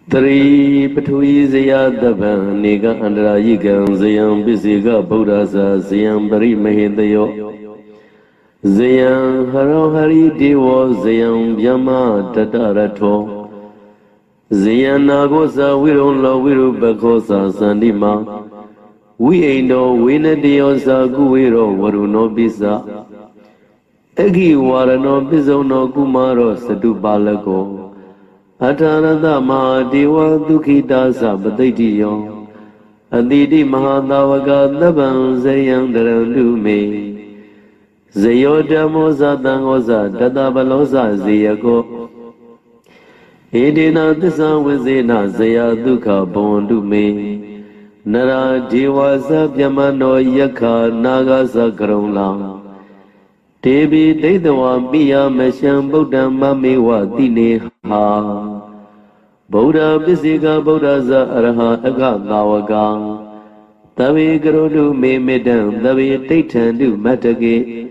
Three Patui Zaya Davan Niga Andra Yigan Zayam Bisiga Buddhasa Zayam Bari Mahindayo Zayam Haro Hari Dewa Zayam Yama Tatarato Zayam Nagosa Virola Viru Bakosa Sandima We ain't no winner Diosa Guiro Varuno Bisa Egi Warano Bizono Kumaro Sadu Balago Atarada Mahadiwa Dukita Sabaditiyo Aditi Mahadavaga Daban Zayam Darandume Zayoda Moza Dangoza Dadabaloza Zayako Edina Disa Wizina Zaya Duka Bondume Nara Diwa Sabyamano Yaka Naga Sakarongla Devi Dedawa Miya Mesham Buddha Mamiwa Dine Ha Buddha Bisiga Buddha Za Araha Aga Nawaga Tavi Garudu Me Medan Tavi Titan Du Matage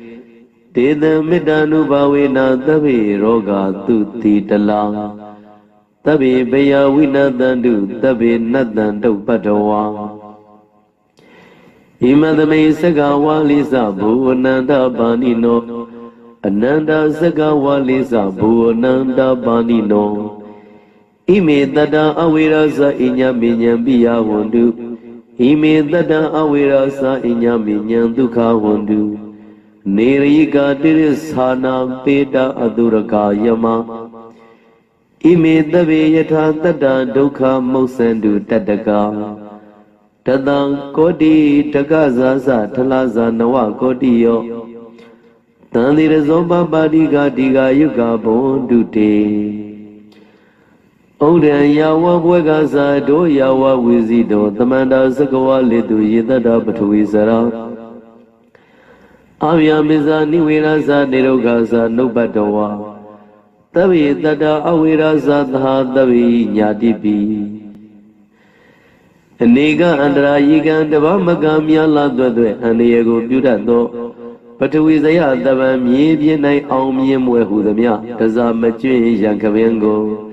Deda Medanu Bawina Tavi Roga Tuti Dala Tavi Baya Winadandu Tavi Nadandu Padawa Imadame Sagawa Lisa Bhuvananda Banino Ananda Sagawa Lisa Bhuvananda Banino Ime Dada Awirasa Inya Minyan Biya Wundu Ime Dada Awirasa Inya Minyan Dukha Wundu Nirika Dirishana Peta Aduraka Yama Ime Davi Yata Dada Dukha Mosandu Tadaka Tadang Kodi Tagaza Talaza Nawa Kodiyo Tandira Zomba Badiga Diga Yuga Bondute Oda Yawa Wagaza Do Yawa Wizido Tamanda Zagawa Lidu Yidada Batuizara Avya Miza Niwiraza Nirogaza Nobadawa Tavi Dada Awiraza Dha Tavi Nyadibi Nega Andra Yigan Dava Magamya Ladwe and Diego Budato Patuizaya Dava Mibianai Aumiem Wehudamia Taza Machi Yankavengo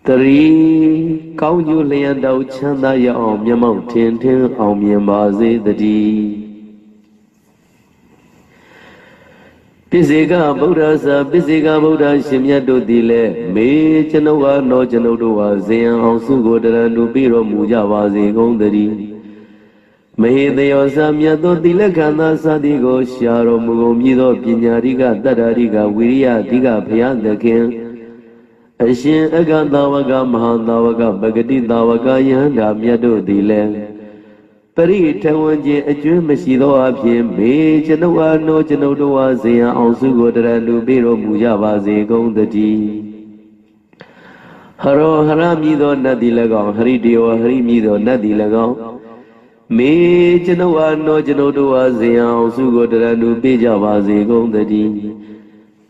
Three Kauju Leandau Chanda Ya Aumyamau Tintin Aumyambazi the D Bisiga Buddha Shimyato Dile, Me Chanoa no Chanodoa, Zayan Sugo Darandu Biro Mujavazi Gondari. May they also Miato Dilekana Sadigo, Sharo Mugomido, Pinariga, Dadariga, Wiria, Diga, Pian the King. Ashin Agandavaga, Mahandavaga, Bagadi Davaga, Yanda Miato Dile. Pari Tawanji a Jim Mashido of him, Me Chanoa no Chanodoa, Zaya also go to Biro Mujavazi Gondati Haro Haramido Nadilagon, Haridio, Harimido Nadilagon Me Chanoa no Chanodoa, Zaya also go to Bijavazi Gondati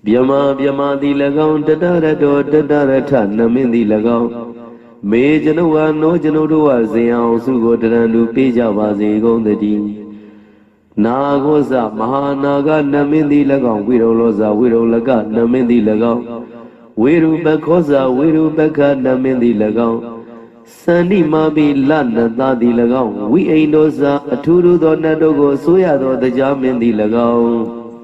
Biama Dilagon, Dadara Namindi Lagon Me Janoa no Janodua Zayan Sugo Darandu Pijavazi Gondadi Nagoza Mahanaga Namindi Lagon Wiroloza Wirolaga Namindi Lagon Wiru Bakoza Wiru Baka Namindi Lagon Sandi Mabi Lana Dadi Lagon We ain't doza Aturu Donadogo Soyado the Jamindi Lagon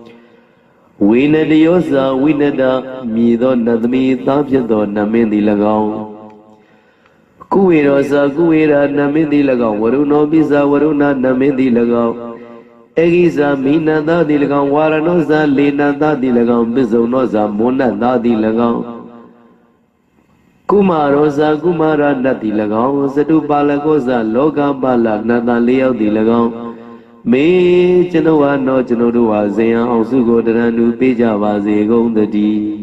Winadiosa Winada Mido Nadmi Tapjado Namindi Lagon Kuirosa Kuira Namindi Lagon, Waruno Bisa Waruna Namindi Lagon, Egisa Mina Dadi Lagon, Waranosa Lina Dadi Lagon, Bizonosa Mona Dadi Lagon, Kumarosa Kumara Nati Lagon, Satu Balagosa Loga Bala Nata Leo Di Lagon, Me Chanoa no Chanodua Zayan Osugo Darandu Pijavazi Gondadi.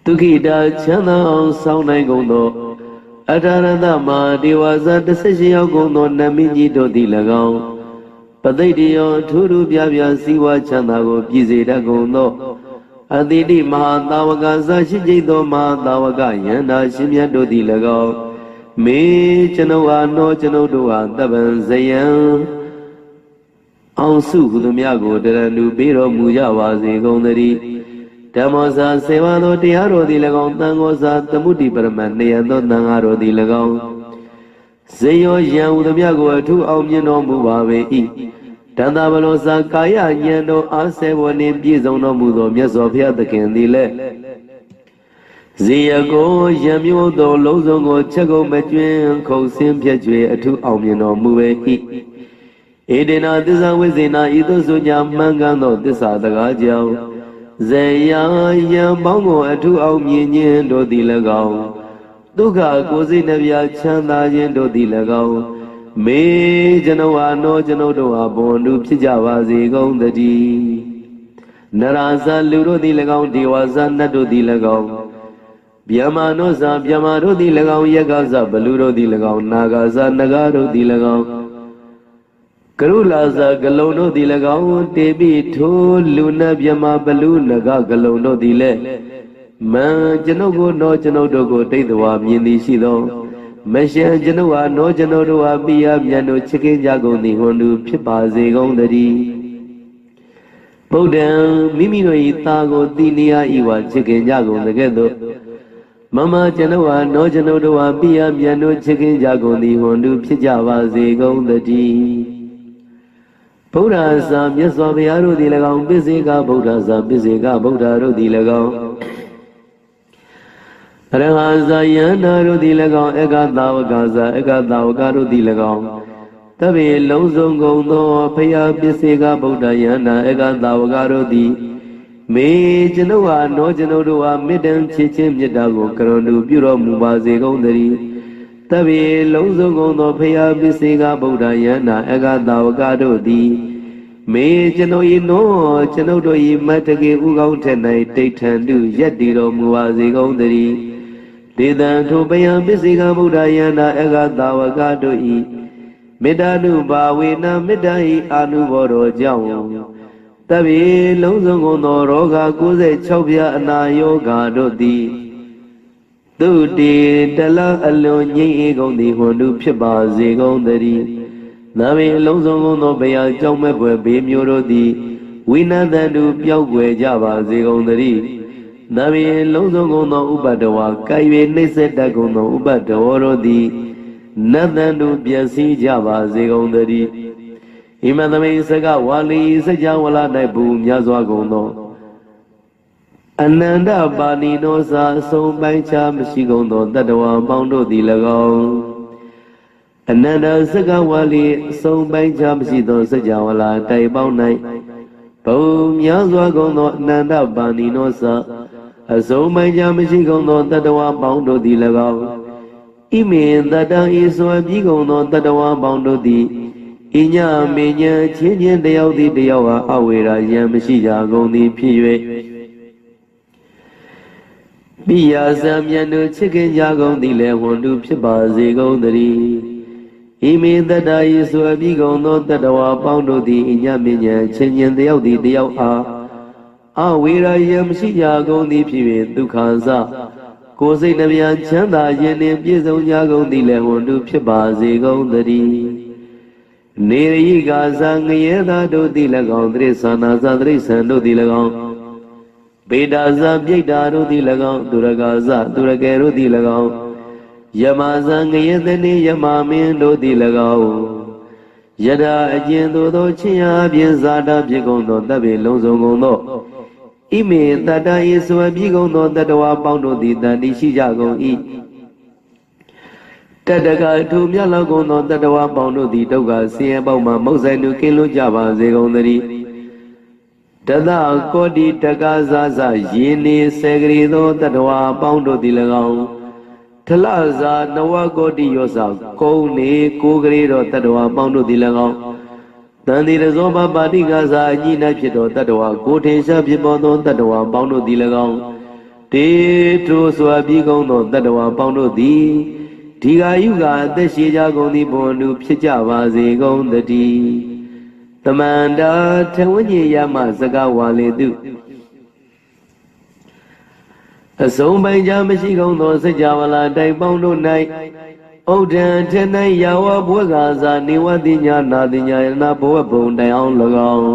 Tukida Chana Sound Gondo Adarada Ma Diwaza Decision Gondo Namiji do Dilagao Padadio Turu Biabia Siwa Chanago Pizida Gondo Adidi Mahadavaga Zashijido Mahadavaga Yanda Shimya do Dilagao Me Chanoa no Chanodua Daban Zayan Ansu Hudumiago Darandu Biro Mujavazi Gondari ဓမ္မောစာစေဝသောတရားတော်သည်၎င်းသံဃောစာသမုဒိပရမနေယသောသံဃာတော်သည်၎င်းဇေယောယံဟူသည်မြတ်ကိုအထူးအောင်မြင်တော်မူပါပေ၏တန်တာဘလောစာကာယဉာဏ်တော်အားဆေဝနှင့်ပြည့်စုံတော်မူသောမြတ်စွာဘုရားသခင်သည်လည်းဇေယကိုယံမျိုးသောလုံးစုံကိုချက်ကုန်မကျွင်းခုံဆင်းဖြတ်ကျွေအထူးအောင်မြင်တော်မူပေ၏ဧဒေနာသစ္စာဝိဇ္ဇေနာဤသို့ဆိုညာမှန်ကန်သောသစ္စာတကားကြောင့်ဇေယယံပေါင်းကိုအထူးအောင်မြင်ခြင်းတို့သည်၎င်းဒုက္ခကိုယ်စိတ်နှပြချမ်းသာခြင်းတို့သည်၎င်းမေကျွန်ုပ်အားနောကျွန်ုပ်တို့အားဘုံတို့ဖြစ်ကြပါစေကုန်သတည်းနရဇလူတို့သည်၎င်းဒေဝဇနတ်တို့သည်၎င်းဗျမနောဇဗျမတို့သည်၎င်းယက္ခဇဘလူတို့သည်၎င်းနာဂဇနဂါတို့သည်၎င်းကရုလာဇဂလုံတို့သည်၎င်းတေပိထိုလူနတ်ဗျမဘလူနဂဂလုံတို့သည်လည်းမံကျွန်ုပ်ကိုနောကျွန်ုပ်တို့ကိုတိတ်တော်မြင်သည်ရှိသောမရှံကျွန်ုပ်အားနောကျွန်ုပ်တို့အားပိယမြတ်တို့ချစ်ခင်ကြကုန်သည်ဟွန်သူဖြစ်ပါစေကုန်သတည်းဗုဒ္ဓံမိမိတို့၏သားကိုတိနေယဤဝချစ်ခင်ကြကုန်တဲ့ကဲ့သို့မမကျွန်ုပ်အားနောကျွန်ုပ်တို့အားပိယမြတ်တို့ချစ်ခင်ကြကုန်သည်ဟွန်သူဖြစ်ကြပါစေကုန်သတည်းဗုဒ္ဓဇာမြတ်စွာဘုရားတို့သည်၎င်းပိစေကဗုဒ္ဓဇာပိစေကဗုဒ္ဓတို့သည်၎င်းရဟဇာယန္တာတို့သည်၎င်းဧကသာဝကဇာဧကသာဝကတို့သည်၎င်းတဗေလုံးစုံကုန်သောဖယားပိစေကဗုဒ္ဓယန္တာဧကသာဝကတို့သည်မေကျွန်ုပ်အားနောကျွန်ုပ်တို့အားမေတ္တံချစ်ခြင်းမေတ္တာကိုကရုဏာပြုတော်မူပါစေကုန်သတည်းတဗေလုံးစုံကုန်သောဖယားပိစေကဗုဒ္ဓယန္တာဧကသာဝကတို့သည်မေကျွန်ုပ်၏နောကျွန်ုပ်တို့၏မတ္တကေဥကောင်းထက်၌တိဋ္ဌံတုရက်တည်တော်မူပါစေကုန်သတည်းဒေသံထိုပယံပိစေကဗုဒ္ဓယန္တာဧကသာဝကတို့၏မေတ္တာနုဘာဝေနမေတ္တာ၏အာနုဘောတော်ကြောင့်တဗေလုံးစုံကုန်သောရောဂါ96ပြားအနာယောဂါတို့သည်သူတေတလအလွန်ငြိမ့်အေကုန်သည်ဟွန်သူဖြစ်ပါစေကုန်သတည်းနာမေလုံးစုံကုန်သောဘုရားကြောင့်မဲ့ွယ်ဘေးမျိုးတို့သည်ဝိနသန္တုပျောက်ွယ်ကြပါစေကုန်သတည်းနာမေလုံးစုံကုန်သောဥပတ္တဝါကာယနှိစ္စတတ်ကုန်သောဥပတ္တဝါတို့သည်နတ်သန္တုပျက်စီးကြပါစေကုန်သတည်းဣမသမိစကဝါလီစကြဝဠာ၌ဘူများစွာကုန်သောအနန္တပါဏိနောစာအဆုံးပိုင်းခြားမရှိကုန်သောတတ္တဝါပေါင်းတို့သည်၎င်းအနန္တစကဝါလီအဆုံးပိုင်းခြားမရှိသောစကြဝဠာတိုင်ပေါင်း၌ဘူများစွာကုန်သောအနန္တပါဏိနောစာအဆုံးပိုင်းခြားမရှိကုန်သောတတ္တဝါပေါင်းတို့သည်၎င်းဣမေတတံဤစွာပြီးကုန်သောတတ္တဝါပေါင်းတို့သည်ဣညမေညချင်းချင်းတယောက်သည်တယောက်ဟာအဝေရာယံမရှိကြကုန်သည်ဖြစ်၍ပိယဇံမြတ်တို့ချစ်ခင်ကြကုန်သည်လည်းဟွန်တုဖြစ်ပါစေကုန်သတည်းဣမေတတဤစွာပြီးကုန်သောတတ္တဝါပေါင်းတို့သည်ဣညမေညချင်းချင်းတယောက်သည်တယောက်အားအဝေရာယံမရှိကြကုန်သည်ဖြစ်၍ဒုက္ခဇကိုယ်စိတ်နှပြချမ်းသာခြင်းနှင့်ပြည့်စုံကြကုန်သည်လည်းဟွန်တုဖြစ်ပါစေကုန်သတည်းနေရိကာဇာငရဲသာတို့သည်၎င်းတိရစ္ဆာနာဇာတိရစ္ဆာန်တို့သည်၎င်းဗေဒာဇာပြိတ္တာတို့သည်၎င်းသူရကာဇသူရကေတို့သည်၎င်းယမဇာငရဲသနေယမမင်းတို့သည်၎င်းယထာအကျဉ်သို့သောချင်းရာအပြင်ဇာတာဖြစ်ကုန်သောတပ်ပေလုံးစုံကုန်သောဣမေတတယေစွာပြီးကုန်သောတတ္တဝါပေါင်းတို့သည်တန်တိရှိကြကုန်၏တတကထူမြတ်လောက်ကုန်သောတတ္တဝါပေါင်းတို့သည်ဒုက္ခဆင်းရဲပေါက်မှမုတ်ဆိုင်သူကင်းလွတ်ကြပါစေကုန်သတည်းတသကောတိတက္ကဇာဇယေနေစေကလေးသောတတ္တဝါပေါင်းတို့သည်၎င်းထလဇာနဝကောတိယောဇကုံနေကိုကလေးသောတတ္တဝါပေါင်းတို့သည်၎င်းတန်တိရဇောပပါတိကဇာအညိ၌ဖြစ်သောတတ္တဝါကိုထေရှားဖြစ်ပေါ်သောတတ္တဝါပေါင်းတို့သည်၎င်းတေထိုစွာပြီးကုန်သောတတ္တဝါပေါင်းတို့သည်ဒီဃာယုကအသက်ရှိကြကုန်သည်ဘုံသူဖြစ်ကြပါစေကုန်သတည်းတမန္တာထဝဉ္ဇေယမစကဝါလေတုအဆုံးပိုင်းခြားမရှိကုန်သောစကြဝဠာတိုင်ပေါင်းတို့၌ဥဒ္ဒံထ၌ယာဝဘွဲကာဇာနေဝတိညာနာတိညာယနာဘဝဘုံတိုင်အောင်၎င်း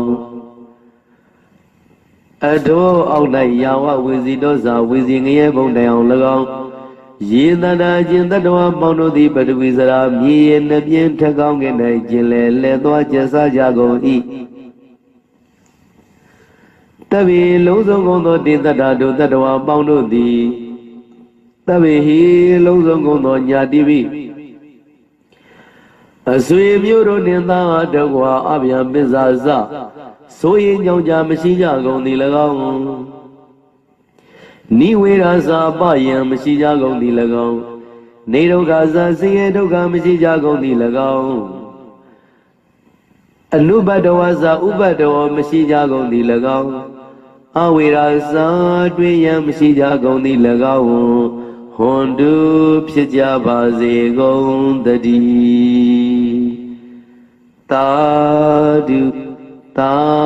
အတောအောက်၌ယာဝဝေစီတောဇာဝေစီငရဲဘုံတိုင်အောင်၎င်းယေတနာကျင်တတ္တဝပေါင်းတို့သည်ပထဝီစရာမြေရနှပြင်းထက်ကောင်းကဲ့၌ကျင်လဲလဲသွားကျဆကြကုန်၏တဗေလုံးစုံကုန်သောတေတ္တတာတို့တတ္တဝပေါင်းတို့သည်တဗေဟိလုံးစုံကုန်သောညာတိပိအဆွေမျိုးတို့နှင့်သာတကွာအဗျံပစ္စာစဆိုရင်ကြောင့်ကြမရှိကြကုန်သည်၎င်းနိဝေရသာပယံမရှိကြကုန်သည်၎င်းနေဒုက္ခသာဆင်းရဲဒုက္ခမရှိကြကုန်သည်၎င်းအနုဘတ္တဝါသာဥပတ္တဝါမရှိကြကုန်သည်၎င်းအဝေရာသာတွင်ယံမရှိကြကုန်သည်၎င်းဟွန်တုဖြစ်ကြပါစေကုန်တည်းသာဓုသာ